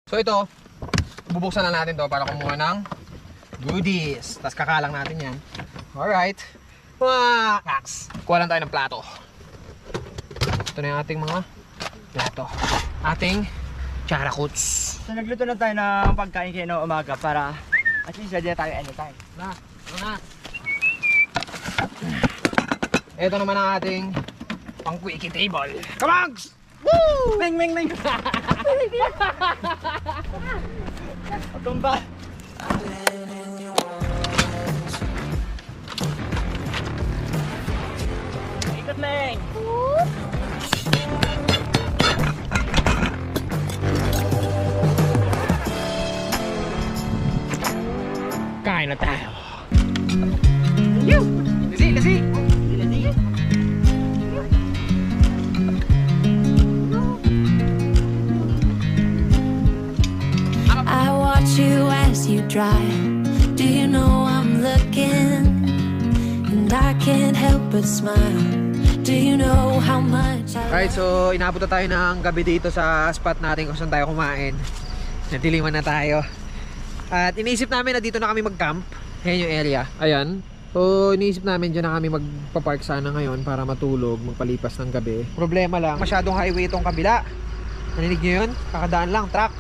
So ito, bubuksan na natin to para kumuha ng goodies. Tapos kakalang natin yan. Alright. Mga kaks. Kuha lang tayo ng plato. Ito na yung ating mga plato. Ating charakuts. So nagluto na tayo ng pagkain kayo ng umaga para at least ready na tayo anytime. Na. Ito naman ang ating pang-quickie table. Kamags! Woo! Ming! Tumba! Ikot, Ming! Kain na tayo. Lasi! I watch you as you drive. Do you know I'm looking? And I can't help but smile. Do you know how much I Alright, so inabot na tayo ng gabi dito sa spot natin kung saan tayo kumain. Natiliman na tayo. At iniisip namin na dito na kami mag-camp. Ayan yung area. Ayan. So iniisip namin dyan na kami magpa-park sana ngayon para matulog, magpalipas ng gabi. Problema lang, masyadong highway itong kabila. Narinig nyo yun? Kakadaan lang, truck.